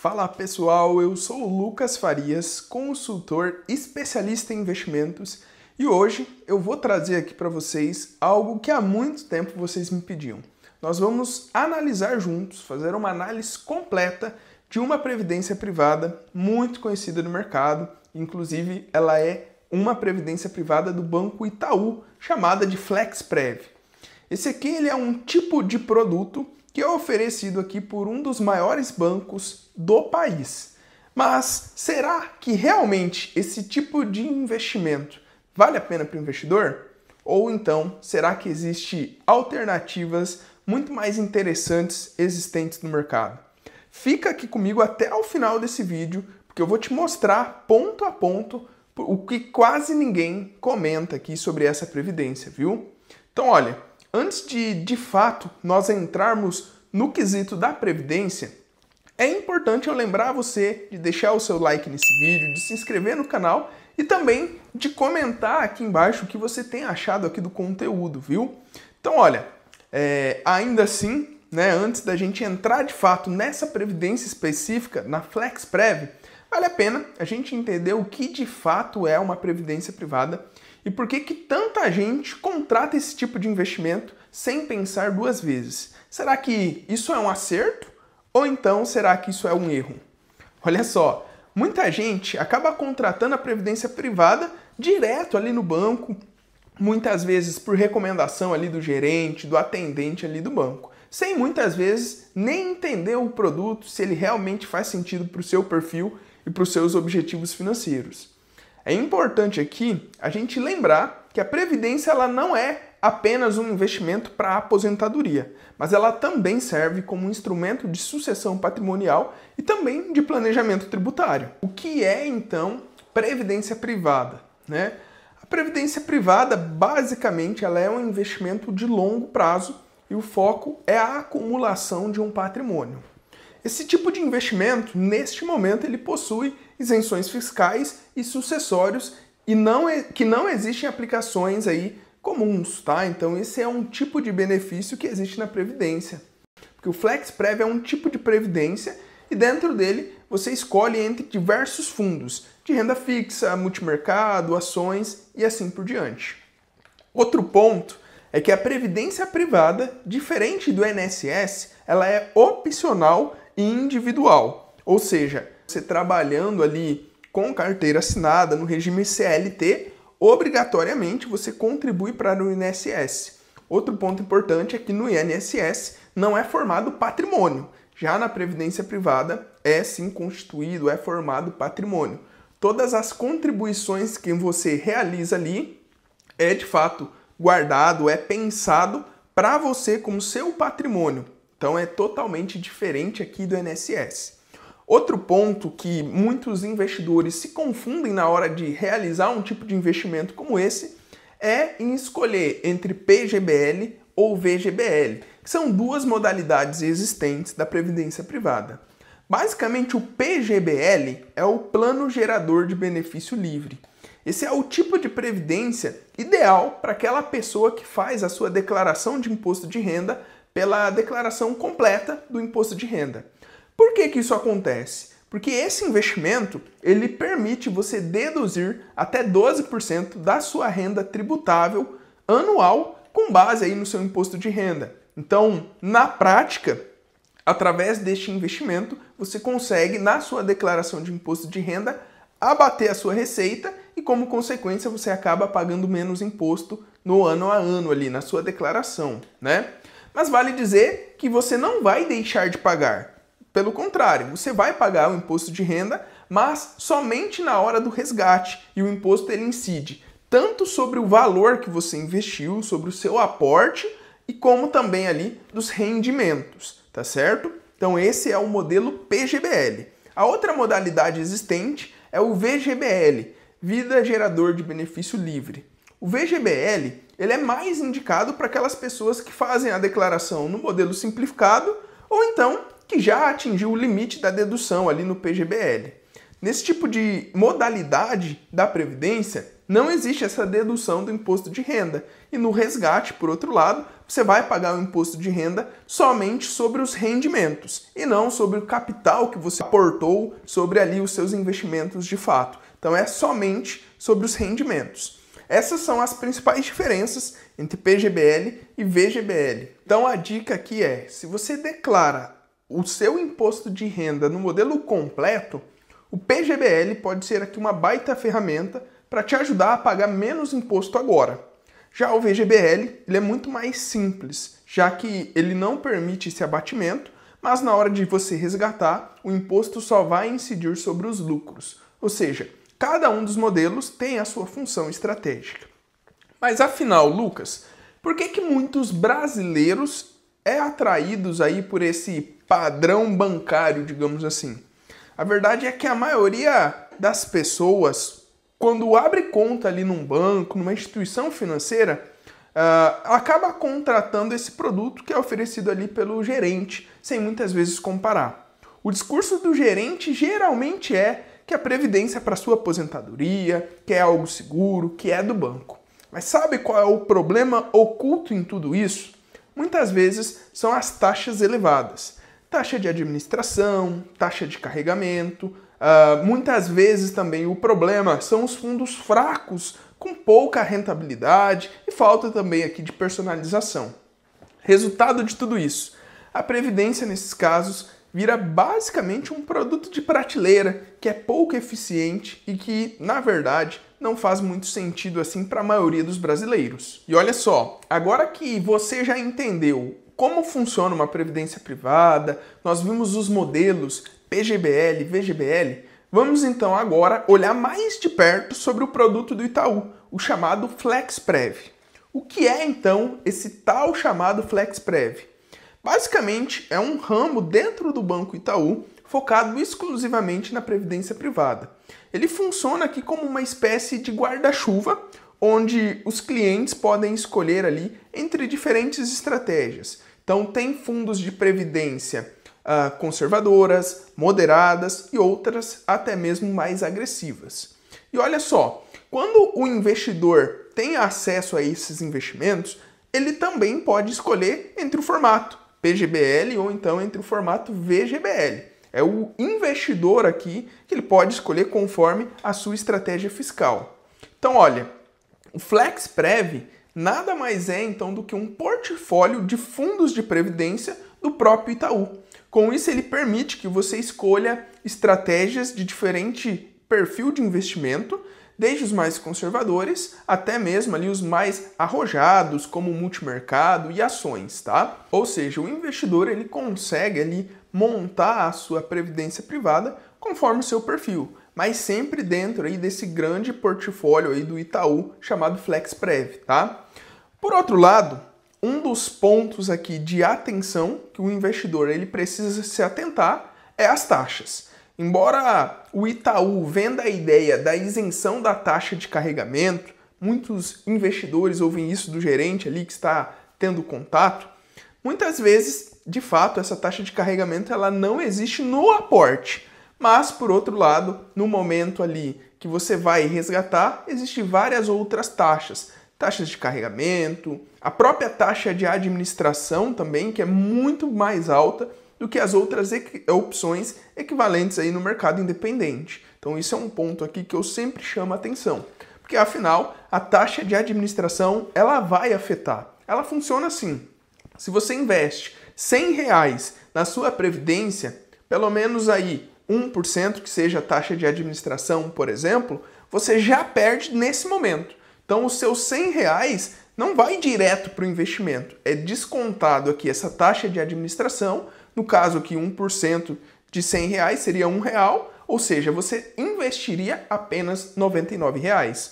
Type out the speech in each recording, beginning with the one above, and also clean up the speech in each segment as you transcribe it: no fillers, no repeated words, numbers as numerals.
Fala pessoal, eu sou o Lucas Farias, consultor especialista em investimentos e hoje eu vou trazer aqui para vocês algo que há muito tempo vocês me pediam. Nós vamos analisar juntos, fazer uma análise completa de uma previdência privada muito conhecida no mercado, inclusive ela é uma previdência privada do Banco Itaú, chamada de FlexPrev. Esse aqui ele é um tipo de produto que é oferecido aqui por um dos maiores bancos do país. Mas será que realmente esse tipo de investimento vale a pena para o investidor? Ou então, será que existem alternativas muito mais interessantes existentes no mercado? Fica aqui comigo até o final desse vídeo, porque eu vou te mostrar ponto a ponto o que quase ninguém comenta aqui sobre essa previdência, viu? Então, olha, antes de fato nós entrarmos no quesito da previdência, é importante eu lembrar você de deixar o seu like nesse vídeo, de se inscrever no canal e também de comentar aqui embaixo o que você tem achado aqui do conteúdo, viu? Então, olha, ainda assim, né, antes da gente entrar de fato nessa previdência específica, na FlexPrev, vale a pena a gente entender o que de fato é uma previdência privada e por que tanta gente contrata esse tipo de investimento sem pensar duas vezes. Será que isso é um acerto ou então será que isso é um erro? Olha só, muita gente acaba contratando a previdência privada direto ali no banco, muitas vezes por recomendação ali do gerente, do atendente ali do banco, sem muitas vezes nem entender o produto, se ele realmente faz sentido para o seu perfil e para os seus objetivos financeiros. É importante aqui a gente lembrar que a previdência ela não é apenas um investimento para a aposentadoria, mas ela também serve como um instrumento de sucessão patrimonial e também de planejamento tributário. O que é então previdência privada, né? A previdência privada basicamente ela é um investimento de longo prazo e o foco é a acumulação de um patrimônio. Esse tipo de investimento, neste momento, ele possui isenções fiscais e sucessórios e que não existem aplicações aí comuns, tá? Então esse é um tipo de benefício que existe na Previdência. Porque o FlexPrev é um tipo de previdência e dentro dele você escolhe entre diversos fundos de renda fixa, multimercado, ações e assim por diante. Outro ponto é que a previdência privada, diferente do INSS, ela é opcional e individual. Ou seja, você trabalhando ali com carteira assinada no regime CLT, obrigatoriamente você contribui para o INSS. Outro ponto importante é que no INSS não é formado patrimônio. Já na previdência privada é sim constituído, é formado patrimônio. Todas as contribuições que você realiza ali é de fato guardado, é pensado para você como seu patrimônio. Então é totalmente diferente aqui do INSS. Outro ponto que muitos investidores se confundem na hora de realizar um tipo de investimento como esse é em escolher entre PGBL ou VGBL, que são duas modalidades existentes da previdência privada. Basicamente, o PGBL é o Plano Gerador de Benefício Livre. Esse é o tipo de previdência ideal para aquela pessoa que faz a sua declaração de imposto de renda pela declaração completa do imposto de renda. Por que isso acontece? Porque esse investimento ele permite você deduzir até 12% da sua renda tributável anual com base aí no seu imposto de renda. Então, na prática, através deste investimento, você consegue, na sua declaração de imposto de renda, abater a sua receita e, como consequência, você acaba pagando menos imposto no ano a ano ali, na sua declaração, né? Mas vale dizer que você não vai deixar de pagar. Pelo contrário, você vai pagar o imposto de renda, mas somente na hora do resgate. E o imposto ele incide tanto sobre o valor que você investiu, sobre o seu aporte, e como também ali dos rendimentos, tá certo? Então esse é o modelo PGBL. A outra modalidade existente é o VGBL, Vida Gerador de Benefício Livre. O VGBL ele é mais indicado para aquelas pessoas que fazem a declaração no modelo simplificado ou então que já atingiu o limite da dedução ali no PGBL. Nesse tipo de modalidade da Previdência, não existe essa dedução do imposto de renda. E no resgate, por outro lado, você vai pagar o imposto de renda somente sobre os rendimentos e não sobre o capital que você aportou sobre ali os seus investimentos de fato. Então é somente sobre os rendimentos. Essas são as principais diferenças entre PGBL e VGBL. Então a dica aqui é, se você declara o seu imposto de renda no modelo completo, o PGBL pode ser aqui uma baita ferramenta para te ajudar a pagar menos imposto agora. Já o VGBL, ele é muito mais simples, já que ele não permite esse abatimento, mas na hora de você resgatar, o imposto só vai incidir sobre os lucros. Ou seja, cada um dos modelos tem a sua função estratégica. Mas afinal, Lucas, por que muitos brasileiros atraídos aí por esse padrão bancário, digamos assim? A verdade é que a maioria das pessoas, quando abre conta ali num banco, numa instituição financeira, acaba contratando esse produto que é oferecido ali pelo gerente, sem muitas vezes comparar. O discurso do gerente geralmente é que a previdência é para sua aposentadoria, que é algo seguro, que é do banco. Mas sabe qual é o problema oculto em tudo isso? Muitas vezes são as taxas elevadas. Taxa de administração, taxa de carregamento. Muitas vezes também o problema são os fundos fracos, com pouca rentabilidade e falta também aqui de personalização. Resultado de tudo isso, a previdência nesses casos vira basicamente um produto de prateleira que é pouco eficiente e que, na verdade, não faz muito sentido assim para a maioria dos brasileiros. E olha só, agora que você já entendeu como funciona uma previdência privada, nós vimos os modelos PGBL, VGBL, vamos então agora olhar mais de perto sobre o produto do Itaú, o chamado FlexPrev. O que é então esse tal chamado FlexPrev? Basicamente é um ramo dentro do Banco Itaú focado exclusivamente na previdência privada. Ele funciona aqui como uma espécie de guarda-chuva, onde os clientes podem escolher ali entre diferentes estratégias. Então tem fundos de previdência conservadoras, moderadas e outras até mesmo mais agressivas. E olha só, quando o investidor tem acesso a esses investimentos, ele também pode escolher entre o formato PGBL ou então entre o formato VGBL. É o investidor aqui que ele pode escolher conforme a sua estratégia fiscal. Então, olha, o FlexPrev nada mais é então do que um portfólio de fundos de previdência do próprio Itaú. Com isso, ele permite que você escolha estratégias de diferente perfil de investimento, desde os mais conservadores até mesmo ali os mais arrojados, como multimercado e ações, tá? Ou seja, o investidor ele consegue ali montar a sua previdência privada conforme o seu perfil, mas sempre dentro aí desse grande portfólio aí do Itaú chamado FlexPrev, tá? Por outro lado, um dos pontos aqui de atenção que o investidor ele precisa se atentar é as taxas. Embora o Itaú venda a ideia da isenção da taxa de carregamento, muitos investidores ouvem isso do gerente ali que está tendo contato, muitas vezes, de fato, essa taxa de carregamento ela não existe no aporte. Mas, por outro lado, no momento ali que você vai resgatar, existem várias outras taxas. Taxas de carregamento, a própria taxa de administração também, que é muito mais alta do que as outras opções equivalentes aí no mercado independente. Então isso é um ponto aqui que eu sempre chamo a atenção, porque afinal a taxa de administração ela vai afetar. Ela funciona assim, se você investe R$100 na sua previdência, pelo menos aí 1% que seja a taxa de administração, por exemplo, você já perde nesse momento. Então os seus R$100 não vai direto para o investimento, é descontado aqui essa taxa de administração. No caso aqui, 1% de R$100 seria R$1, ou seja, você investiria apenas R$99.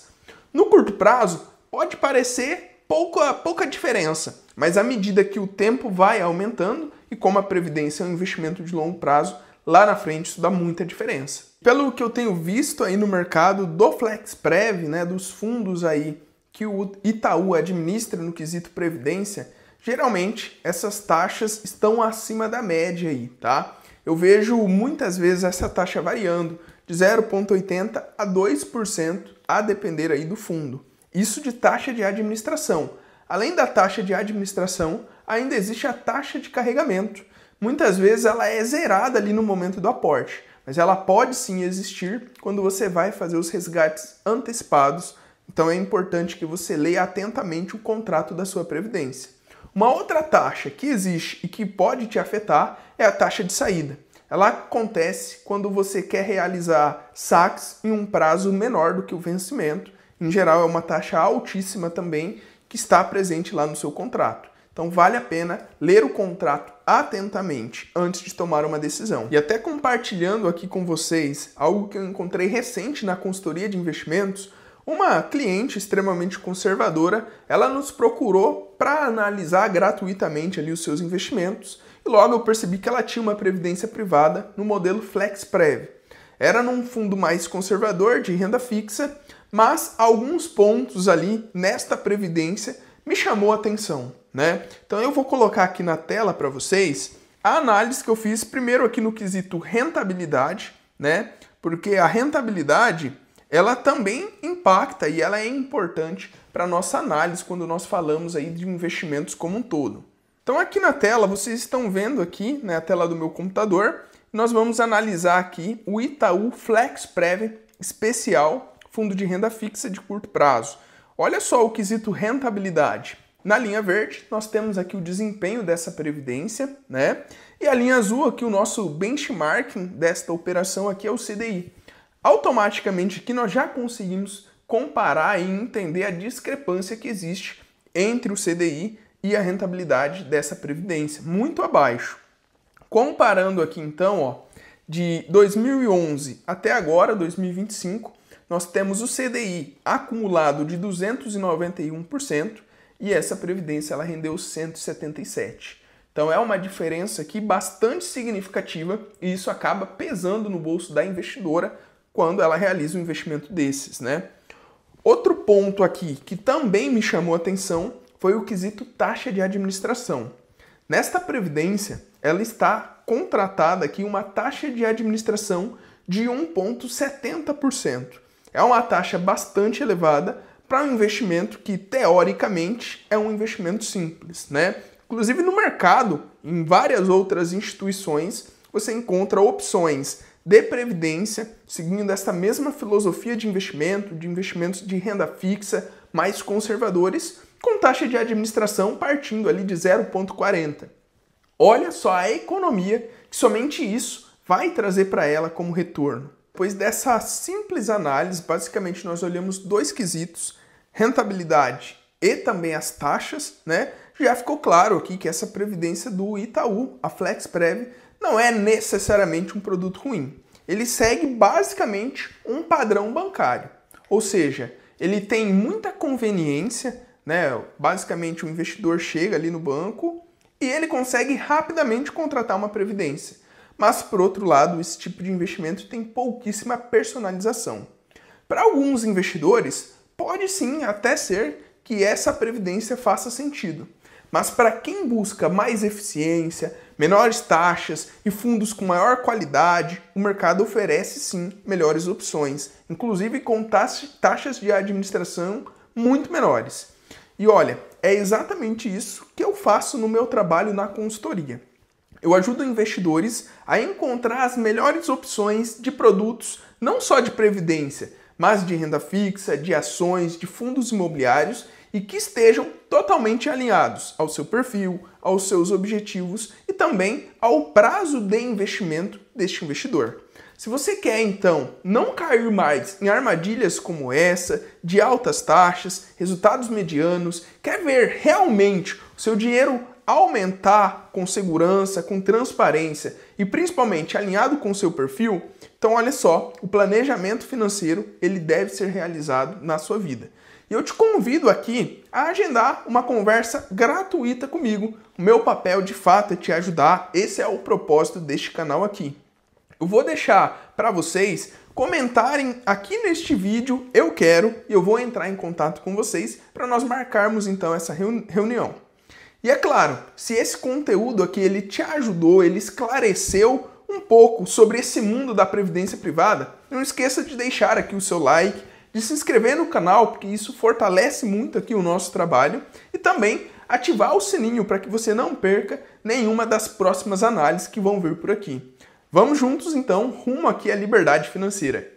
No curto prazo, pode parecer pouca diferença, mas à medida que o tempo vai aumentando e como a previdência é um investimento de longo prazo, lá na frente isso dá muita diferença. Pelo que eu tenho visto aí no mercado do FlexPrev, né, dos fundos aí que o Itaú administra no quesito previdência, geralmente essas taxas estão acima da média aí, tá? Eu vejo muitas vezes essa taxa variando de 0,80% a 2%, a depender aí do fundo. Isso de taxa de administração. Além da taxa de administração, ainda existe a taxa de carregamento. Muitas vezes ela é zerada ali no momento do aporte, mas ela pode sim existir quando você vai fazer os resgates antecipados. Então é importante que você leia atentamente o contrato da sua previdência. Uma outra taxa que existe e que pode te afetar é a taxa de saída. Ela acontece quando você quer realizar saques em um prazo menor do que o vencimento. Em geral, é uma taxa altíssima também que está presente lá no seu contrato. Então vale a pena ler o contrato atentamente antes de tomar uma decisão. E até compartilhando aqui com vocês algo que eu encontrei recente na consultoria de investimentos, uma cliente extremamente conservadora, ela nos procurou para analisar gratuitamente ali os seus investimentos e logo eu percebi que ela tinha uma previdência privada no modelo FlexPrev. Era num fundo mais conservador de renda fixa, mas alguns pontos ali nesta previdência me chamou a atenção, né? Então eu vou colocar aqui na tela para vocês a análise que eu fiz primeiro aqui no quesito rentabilidade, né? Porque a rentabilidade ela também impacta e ela é importante para a nossa análise quando nós falamos aí de investimentos como um todo. Então aqui na tela, vocês estão vendo aqui, né, a tela do meu computador, nós vamos analisar aqui o Itaú FlexPrev Especial, fundo de renda fixa de curto prazo. Olha só o quesito rentabilidade. Na linha verde, nós temos aqui o desempenho dessa previdência, né? E a linha azul aqui, o nosso benchmarking desta operação aqui é o CDI. Automaticamente aqui nós já conseguimos comparar e entender a discrepância que existe entre o CDI e a rentabilidade dessa previdência, muito abaixo. Comparando aqui então, ó, de 2011 até agora, 2025, nós temos o CDI acumulado de 291% e essa previdência ela rendeu 177%. Então é uma diferença aqui bastante significativa e isso acaba pesando no bolso da investidora quando ela realiza um investimento desses, né? Outro ponto aqui que também me chamou a atenção foi o quesito taxa de administração. Nesta previdência, ela está contratada aqui uma taxa de administração de 1,70%. É uma taxa bastante elevada para um investimento que, teoricamente, é um investimento simples, né? Inclusive no mercado, em várias outras instituições, você encontra opções de previdência, seguindo essa mesma filosofia de investimentos de renda fixa mais conservadores, com taxa de administração partindo ali de 0,40. Olha só a economia que somente isso vai trazer para ela como retorno. Depois dessa simples análise, basicamente nós olhamos dois quesitos, rentabilidade e também as taxas, né? Já ficou claro aqui que essa previdência do Itaú, a FlexPrev, não é necessariamente um produto ruim. Ele segue basicamente um padrão bancário, ou seja, ele tem muita conveniência, né? Basicamente o investidor chega ali no banco e ele consegue rapidamente contratar uma previdência. Mas, por outro lado, esse tipo de investimento tem pouquíssima personalização. Para alguns investidores, pode sim até ser que essa previdência faça sentido. Mas para quem busca mais eficiência, menores taxas e fundos com maior qualidade, o mercado oferece sim melhores opções, inclusive com taxas de administração muito menores. E olha, é exatamente isso que eu faço no meu trabalho na consultoria. Eu ajudo investidores a encontrar as melhores opções de produtos, não só de previdência, mas de renda fixa, de ações, de fundos imobiliários e que estejam totalmente alinhados ao seu perfil, aos seus objetivos e também ao prazo de investimento deste investidor. Se você quer, então, não cair mais em armadilhas como essa, de altas taxas, resultados medianos, quer ver realmente o seu dinheiro aumentar com segurança, com transparência e principalmente alinhado com o seu perfil, então olha só, o planejamento financeiro ele deve ser realizado na sua vida. E eu te convido aqui a agendar uma conversa gratuita comigo. O meu papel de fato é te ajudar, esse é o propósito deste canal aqui. Eu vou deixar para vocês comentarem aqui neste vídeo, eu quero, e eu vou entrar em contato com vocês para nós marcarmos então essa reunião. E é claro, se esse conteúdo aqui ele te ajudou, ele esclareceu um pouco sobre esse mundo da previdência privada, não esqueça de deixar aqui o seu like, de se inscrever no canal, porque isso fortalece muito aqui o nosso trabalho, e também ativar o sininho para que você não perca nenhuma das próximas análises que vão vir por aqui. Vamos juntos então rumo aqui à liberdade financeira.